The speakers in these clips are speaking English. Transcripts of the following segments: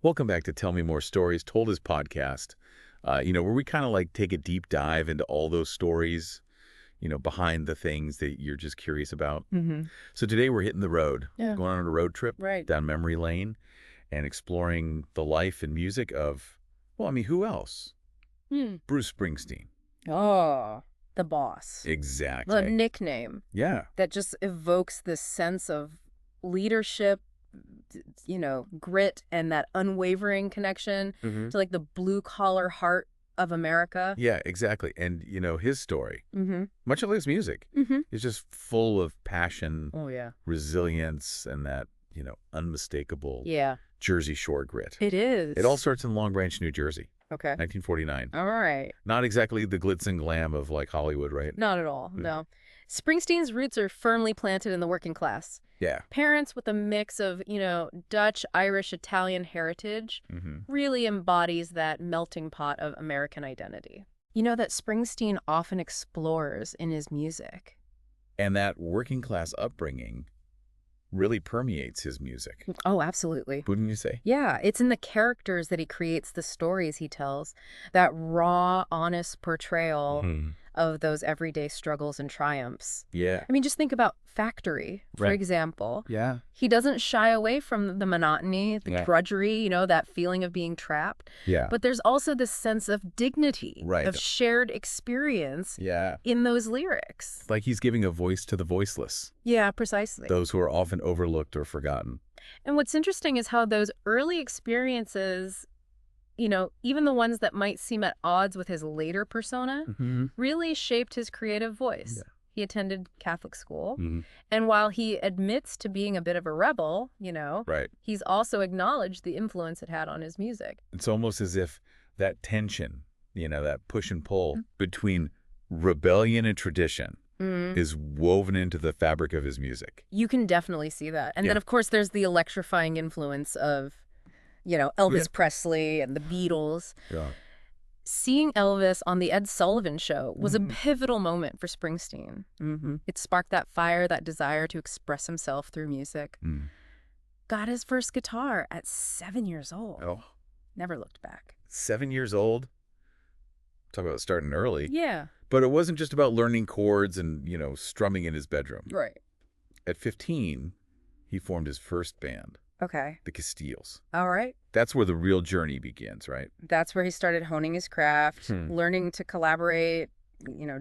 Welcome back to Tell Me More Stories, Told His podcast, where we kind of like take a deep dive into all those stories, behind the things that you're just curious about. Mm-hmm. So today we're hitting the road, Yeah. going on a road trip Right. down memory lane and exploring the life and music of, who else? Bruce Springsteen. Oh, the boss. Exactly. The nickname Yeah. that just evokes this sense of leadership, grit, and that unwavering connection to like the blue collar heart of America. Yeah, exactly. And, his story, Mm-hmm. much like his music, Mm-hmm. is just full of passion, Oh, yeah. resilience, and that, unmistakable Yeah, Jersey Shore grit. it is. It all starts in Long Branch, New Jersey, Okay. 1949. All right. Not exactly the glitz and glam of like Hollywood, right? Not at all, Yeah. no. Springsteen's roots are firmly planted in the working class. Yeah. Parents with a mix of, Dutch, Irish, Italian heritage really embodies that melting pot of American identity. That Springsteen often explores in his music. And that working class upbringing really permeates his music, Oh, absolutely. wouldn't you say? Yeah, it's in the characters that he creates, the stories he tells, that raw, honest portrayal of those everyday struggles and triumphs. Yeah. I mean, just think about Factory, for Right. example. Yeah. He doesn't shy away from the monotony, the Yeah. drudgery, that feeling of being trapped. Yeah. But there's also this sense of dignity, Right. of shared experience Yeah. in those lyrics. Like he's giving a voice to the voiceless, Yeah, precisely. those who are often overlooked or forgotten. And what's interesting is how those early experiences, even the ones that might seem at odds with his later persona, really shaped his creative voice. Yeah. He attended Catholic school. Mhm. And while he admits to being a bit of a rebel, Right. he's also acknowledged the influence it had on his music. It's almost as if that tension, that push and pull between rebellion and tradition is woven into the fabric of his music. You can definitely see that. And Yeah. then, of course, there's the electrifying influence of, Elvis Presley and the Beatles. Yeah. Seeing Elvis on the Ed Sullivan Show was a pivotal moment for Springsteen. It sparked that fire, that desire to express himself through music. Got his first guitar at 7 years old. Oh, Never looked back. 7 years old? Talk about starting early. Yeah. But it wasn't just about learning chords and, strumming in his bedroom. Right. At 15, he formed his first band, Okay. the Castiles. All right. That's where the real journey begins, right? That's where he started honing his craft, learning to collaborate,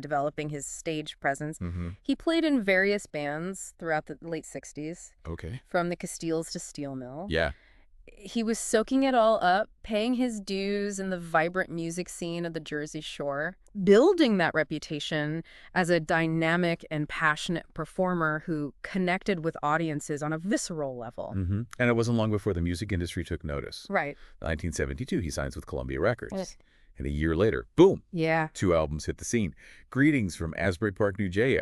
developing his stage presence. He played in various bands throughout the late 60s, Okay. from the Castiles to Steel Mill. Yeah. He was soaking it all up, paying his dues in the vibrant music scene of the Jersey Shore, building that reputation as a dynamic and passionate performer who connected with audiences on a visceral level. And it wasn't long before the music industry took notice. Right. 1972, he signs with Columbia Records. Yes. And a year later, boom, Yeah. 2 albums hit the scene. Greetings from Asbury Park, New Jersey,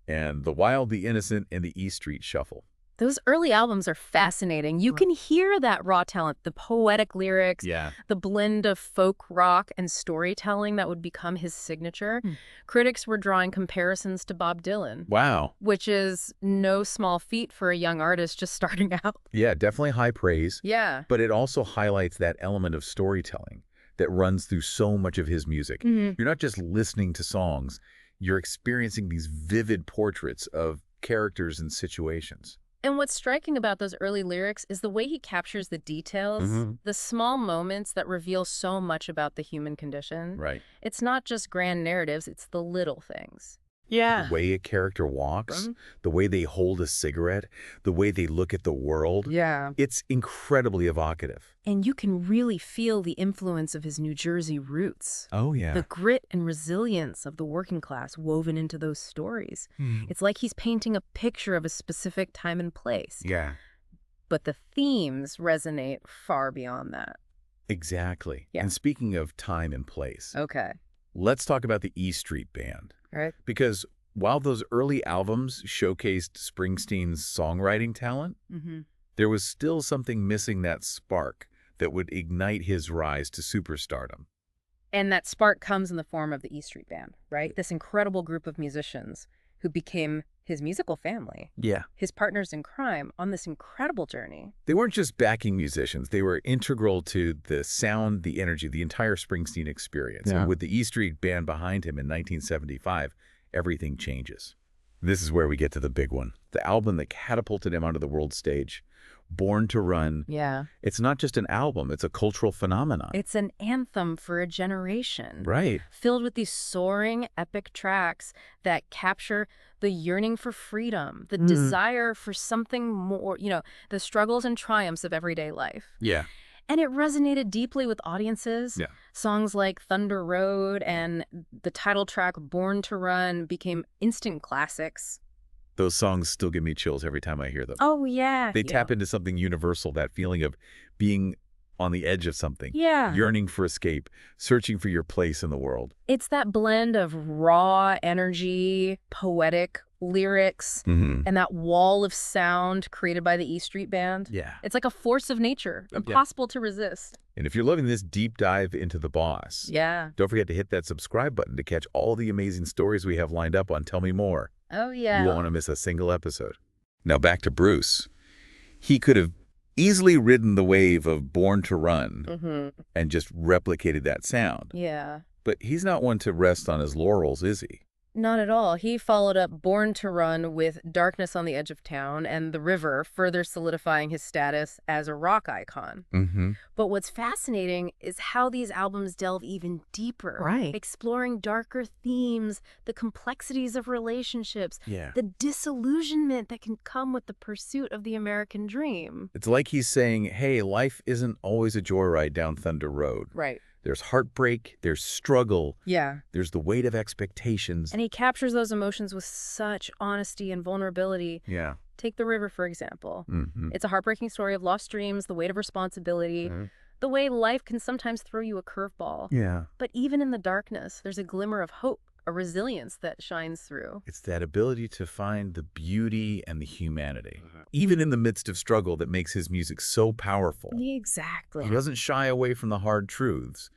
and The Wild, the Innocent, and the E Street Shuffle. Those early albums are fascinating. You can hear that raw talent, the poetic lyrics, Yeah. the blend of folk rock and storytelling that would become his signature. Critics were drawing comparisons to Bob Dylan, Wow. which is no small feat for a young artist just starting out. Yeah, definitely high praise. Yeah. But it also highlights that element of storytelling that runs through so much of his music. You're not just listening to songs, you're experiencing these vivid portraits of characters and situations. And what's striking about those early lyrics is the way he captures the details, the small moments that reveal so much about the human condition. Right. It's not just grand narratives, it's the little things. The way a character walks, the way they hold a cigarette, the way they look at the world. Yeah. It's incredibly evocative. And you can really feel the influence of his New Jersey roots. Oh, yeah. The grit and resilience of the working class woven into those stories. It's like he's painting a picture of a specific time and place. Yeah. But the themes resonate far beyond that. Exactly. Yeah. And speaking of time and place, Okay. let's talk about the E Street Band. All right. Because while those early albums showcased Springsteen's songwriting talent, there was still something missing, that spark that would ignite his rise to superstardom. And that spark comes in the form of the E Street Band, right? This incredible group of musicians who became his musical family, Yeah. his partners in crime on this incredible journey. They weren't just backing musicians. They were integral to the sound, the energy, the entire Springsteen experience. Yeah. And with the E Street Band behind him in 1975, everything changes. This is where we get to the big one. The album that catapulted him onto the world stage, Born to Run. Yeah. It's not just an album. It's a cultural phenomenon. It's an anthem for a generation. Right. Filled with these soaring, epic tracks that capture the yearning for freedom, the desire for something more, the struggles and triumphs of everyday life. Yeah. And it resonated deeply with audiences. Yeah. Songs like Thunder Road and the title track Born to Run became instant classics. Those songs still give me chills every time I hear them. Oh, yeah. They tap into something universal, that feeling of being on the edge of something. Yeah. Yearning for escape, searching for your place in the world. It's that blend of raw energy, poetic lyrics, and that wall of sound created by the E Street Band. Yeah. It's like a force of nature, impossible to resist. And if you're loving this deep dive into the boss, don't forget to hit that subscribe button to catch all the amazing stories we have lined up on Tell Me More. Oh, yeah. You won't want to miss a single episode. Now back to Bruce. He could have easily ridden the wave of Born to Run and just replicated that sound. Yeah. But he's not one to rest on his laurels, is he? Not at all. He followed up Born to Run with Darkness on the Edge of Town and The River, further solidifying his status as a rock icon. But what's fascinating is how these albums delve even deeper. Right. Exploring darker themes, the complexities of relationships, Yeah. the disillusionment that can come with the pursuit of the American dream. It's like he's saying, hey, life isn't always a joyride down Thunder Road. Right. There's heartbreak, there's struggle, Yeah. there's the weight of expectations. And he captures those emotions with such honesty and vulnerability. Yeah. Take The River, for example. Mm-hmm. It's a heartbreaking story of lost dreams, the weight of responsibility, the way life can sometimes throw you a curveball. Yeah. But even in the darkness, there's a glimmer of hope, a resilience that shines through. It's that ability to find the beauty and the humanity, even in the midst of struggle, that makes his music so powerful. Exactly. He doesn't shy away from the hard truths,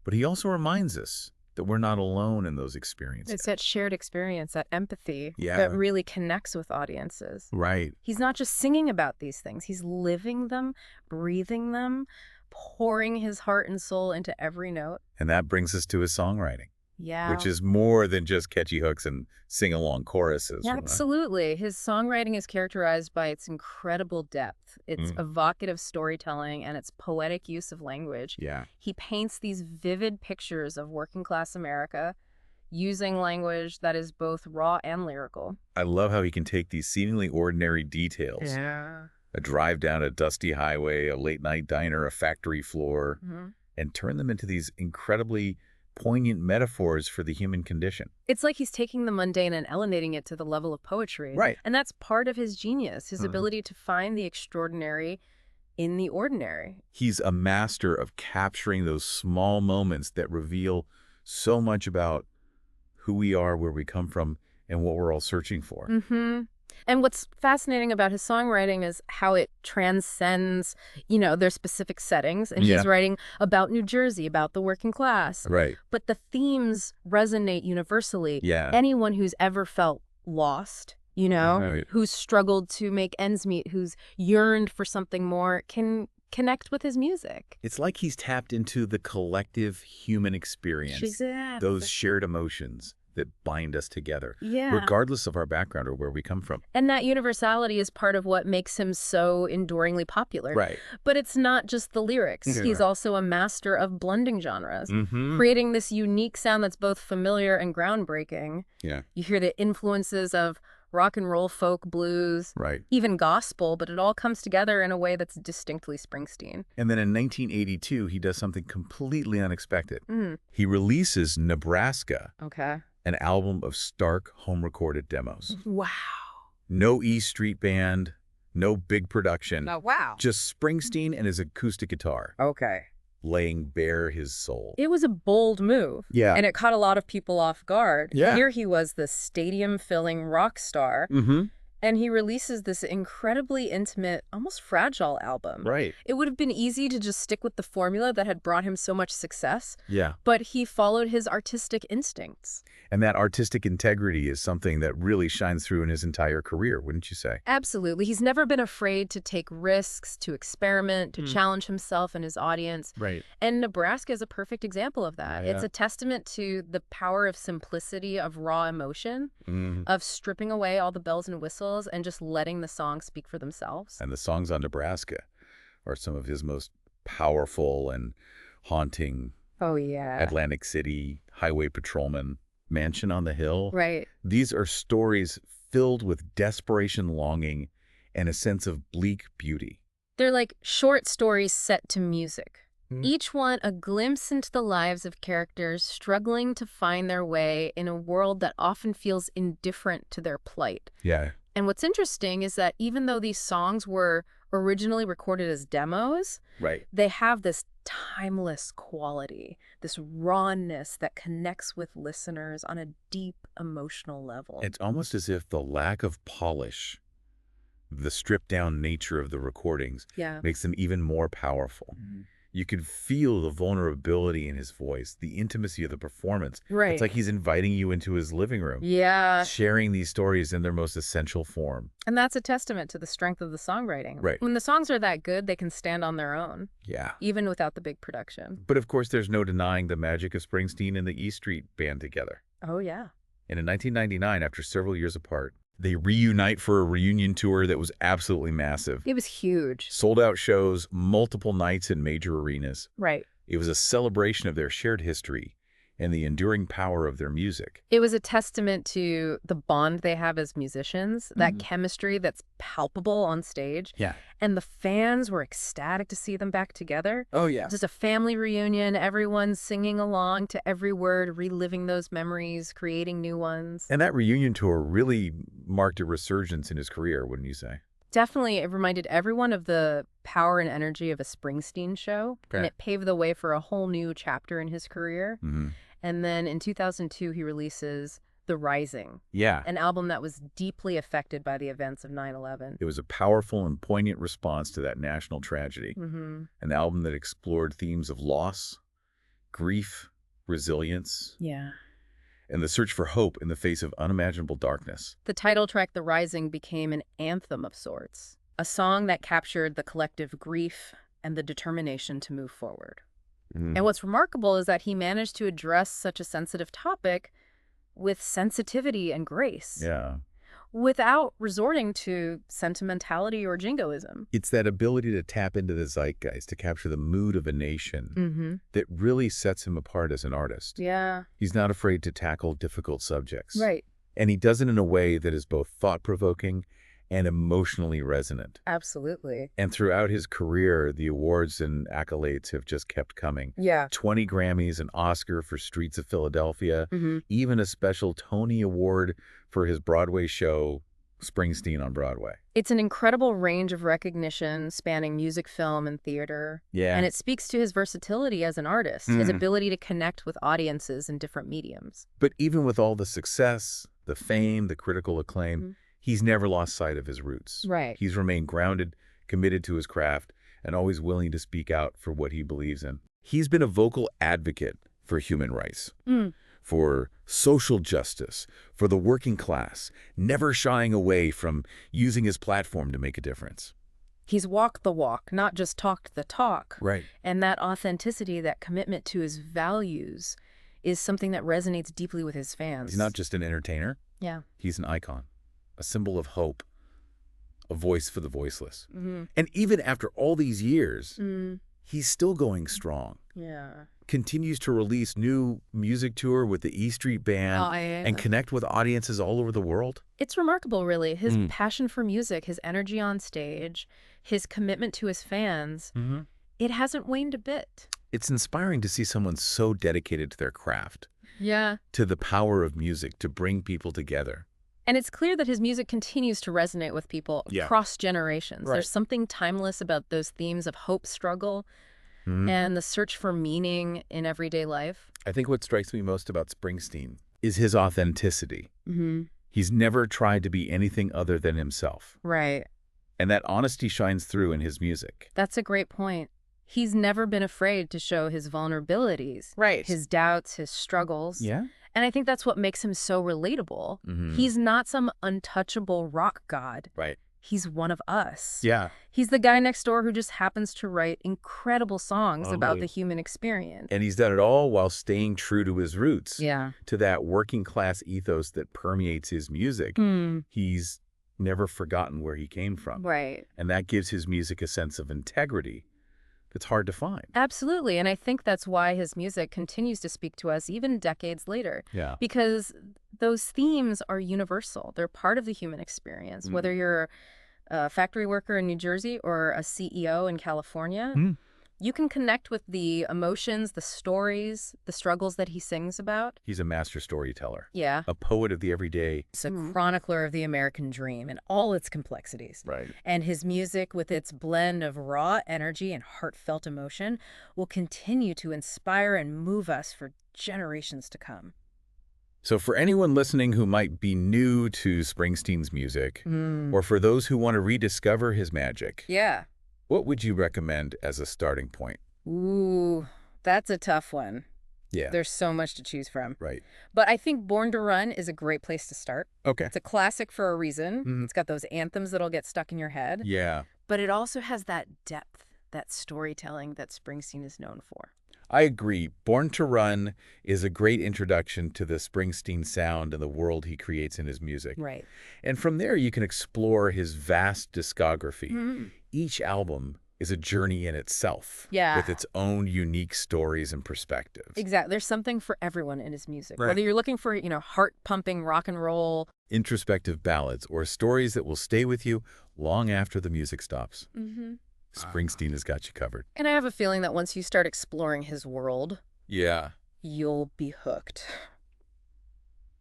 but he also reminds us that we're not alone in those experiences. It's that shared experience, that empathy Yeah. that really connects with audiences. Right. He's not just singing about these things. He's living them, breathing them, pouring his heart and soul into every note. And that brings us to his songwriting, Yeah. which is more than just catchy hooks and sing-along choruses. Yeah, absolutely. His songwriting is characterized by its incredible depth, its evocative storytelling, and its poetic use of language. Yeah. He paints these vivid pictures of working-class America using language that is both raw and lyrical. I love how he can take these seemingly ordinary details. Yeah. A drive down a dusty highway, a late-night diner, a factory floor, and turn them into these incredibly poignant metaphors for the human condition. It's like he's taking the mundane and elevating it to the level of poetry. Right. And that's part of his genius, his ability to find the extraordinary in the ordinary. He's a master of capturing those small moments that reveal so much about who we are, where we come from, and what we're all searching for. And what's fascinating about his songwriting is how it transcends, their specific settings. And he's writing about New Jersey, about the working class. Right. But the themes resonate universally. Yeah. Anyone who's ever felt lost, Right. who's struggled to make ends meet, who's yearned for something more, can connect with his music. It's like he's tapped into the collective human experience, Exactly. those shared emotions that bind us together, Yeah. regardless of our background or where we come from. And that universality is part of what makes him so enduringly popular. Right. But it's not just the lyrics. Yeah. He's also a master of blending genres, Mm-hmm. creating this unique sound that's both familiar and groundbreaking. Yeah. You hear the influences of rock and roll, folk, blues, Right. even gospel, but it all comes together in a way that's distinctly Springsteen. And then in 1982, he does something completely unexpected. Mm. He releases Nebraska, Okay. an album of stark home-recorded demos. Wow. No E Street Band, no big production, Wow. just Springsteen and his acoustic guitar, Okay. laying bare his soul. It was a bold move. Yeah. And it caught a lot of people off guard. Yeah. Here he was, the stadium-filling rock star. Mm-hmm. And he releases this incredibly intimate, almost fragile album. Right. It would have been easy to just stick with the formula that had brought him so much success. Yeah. But he followed his artistic instincts. And that artistic integrity is something that really shines through in his entire career, wouldn't you say? Absolutely. He's never been afraid to take risks, to experiment, to challenge himself and his audience. Right. And Nebraska is a perfect example of that. Yeah. It's a testament to the power of simplicity, of raw emotion, of stripping away all the bells and whistles and just letting the songs speak for themselves. And the songs on Nebraska are some of his most powerful and haunting. Oh, yeah. Atlantic City, Highway Patrolman, Mansion on the Hill. Right. These are stories filled with desperation, longing, and a sense of bleak beauty. They're like short stories set to music. Each one a glimpse into the lives of characters struggling to find their way in a world that often feels indifferent to their plight. Yeah. And what's interesting is that even though these songs were originally recorded as demos, Right. they have this timeless quality, this rawness that connects with listeners on a deep emotional level. It's almost as if the lack of polish, the stripped-down nature of the recordings, makes them even more powerful. You could feel the vulnerability in his voice, the intimacy of the performance. Right. It's like he's inviting you into his living room. Yeah. Sharing these stories in their most essential form. And that's a testament to the strength of the songwriting. Right. When the songs are that good, they can stand on their own. Yeah. Even without the big production. But of course, there's no denying the magic of Springsteen and the E Street Band together. Oh, yeah. And in 1999, after several years apart, they reunite for a reunion tour that was absolutely massive. It was huge. Sold-out shows, multiple nights in major arenas. Right. It was a celebration of their shared history and the enduring power of their music. It was a testament to the bond they have as musicians, that chemistry that's palpable on stage. Yeah. And the fans were ecstatic to see them back together. Oh, yeah. Just a family reunion, everyone singing along to every word, reliving those memories, creating new ones. And that reunion tour really marked a resurgence in his career, wouldn't you say? Definitely, it reminded everyone of the power and energy of a Springsteen show. Okay. And it paved the way for a whole new chapter in his career. And then in 2002, he releases The Rising, Yeah. an album that was deeply affected by the events of 9/11. It was a powerful and poignant response to that national tragedy. An album that explored themes of loss, grief, resilience, Yeah. and the search for hope in the face of unimaginable darkness. The title track, The Rising, became an anthem of sorts, a song that captured the collective grief and the determination to move forward. And what's remarkable is that he managed to address such a sensitive topic with sensitivity and grace. Yeah. Without resorting to sentimentality or jingoism. It's that ability to tap into the zeitgeist, to capture the mood of a nation that really sets him apart as an artist. Yeah. He's not afraid to tackle difficult subjects. Right. And he does it in a way that is both thought-provoking and emotionally resonant. Absolutely. And throughout his career, the awards and accolades have just kept coming. Yeah. 20 Grammys, an Oscar for Streets of Philadelphia, even a special Tony Award for his Broadway show, Springsteen on Broadway. It's an incredible range of recognition spanning music, film, and theater. Yeah. And it speaks to his versatility as an artist, his ability to connect with audiences in different mediums. But even with all the success, the fame, the critical acclaim, he's never lost sight of his roots. Right. He's remained grounded, committed to his craft, and always willing to speak out for what he believes in. He's been a vocal advocate for human rights, for social justice, for the working class, never shying away from using his platform to make a difference. He's walked the walk, not just talked the talk. Right. And that authenticity, that commitment to his values is something that resonates deeply with his fans. He's not just an entertainer. Yeah. He's an icon, a symbol of hope, a voice for the voiceless. And even after all these years, he's still going strong. Yeah. Continues to release new music tour with the E Street Band and connect with audiences all over the world. It's remarkable, really. His passion for music, his energy on stage, his commitment to his fans, it hasn't waned a bit. It's inspiring to see someone so dedicated to their craft, to the power of music, to bring people together. And it's clear that his music continues to resonate with people across generations. Right. There's something timeless about those themes of hope, struggle, and the search for meaning in everyday life. I think what strikes me most about Springsteen is his authenticity. He's never tried to be anything other than himself. Right. And that honesty shines through in his music. That's a great point. He's never been afraid to show his vulnerabilities. Right. His doubts, his struggles. Yeah? And I think that's what makes him so relatable. He's not some untouchable rock god. Right. He's one of us. Yeah. He's the guy next door who just happens to write incredible songs about the human experience. And he's done it all while staying true to his roots. Yeah. To that working class ethos that permeates his music. He's never forgotten where he came from. Right. And that gives his music a sense of integrity that's hard to find. Absolutely. And I think that's why his music continues to speak to us even decades later. Yeah. Because those themes are universal. They're part of the human experience. Whether you're a factory worker in New Jersey or a CEO in California, you can connect with the emotions, the stories, the struggles that he sings about. He's a master storyteller. Yeah. A poet of the everyday. He's a chronicler of the American dream and all its complexities. Right. And his music, with its blend of raw energy and heartfelt emotion, will continue to inspire and move us for generations to come. So for anyone listening who might be new to Springsteen's music, or for those who want to rediscover his magic, Yeah. what would you recommend as a starting point? Ooh, that's a tough one. Yeah. There's so much to choose from. Right. But I think Born to Run is a great place to start. Okay. It's a classic for a reason. It's got those anthems that'll get stuck in your head. Yeah. But it also has that depth, that storytelling that Springsteen is known for. I agree. Born to Run is a great introduction to the Springsteen sound and the world he creates in his music. Right. And from there, you can explore his vast discography. Each album is a journey in itself. Yeah. With its own unique stories and perspectives. Exactly. There's something for everyone in his music. Right. Whether you're looking for, heart-pumping rock and roll. Introspective ballads or stories that will stay with you long after the music stops. Springsteen has got you covered. And I have a feeling that once you start exploring his world, Yeah. you'll be hooked.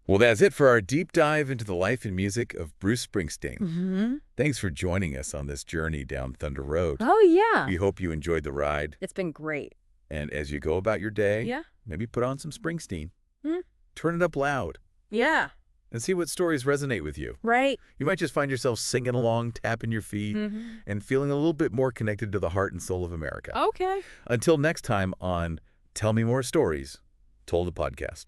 Well, that's it for our deep dive into the life and music of Bruce Springsteen. Thanks for joining us on this journey down Thunder Road. Oh, yeah. We hope you enjoyed the ride. It's been great. And as you go about your day, maybe put on some Springsteen. Turn it up loud Yeah. and see what stories resonate with you. Right. You might just find yourself singing along, tapping your feet, and feeling a little bit more connected to the heart and soul of America. Okay. Until next time on Tell Me More Stories, Told a Podcast.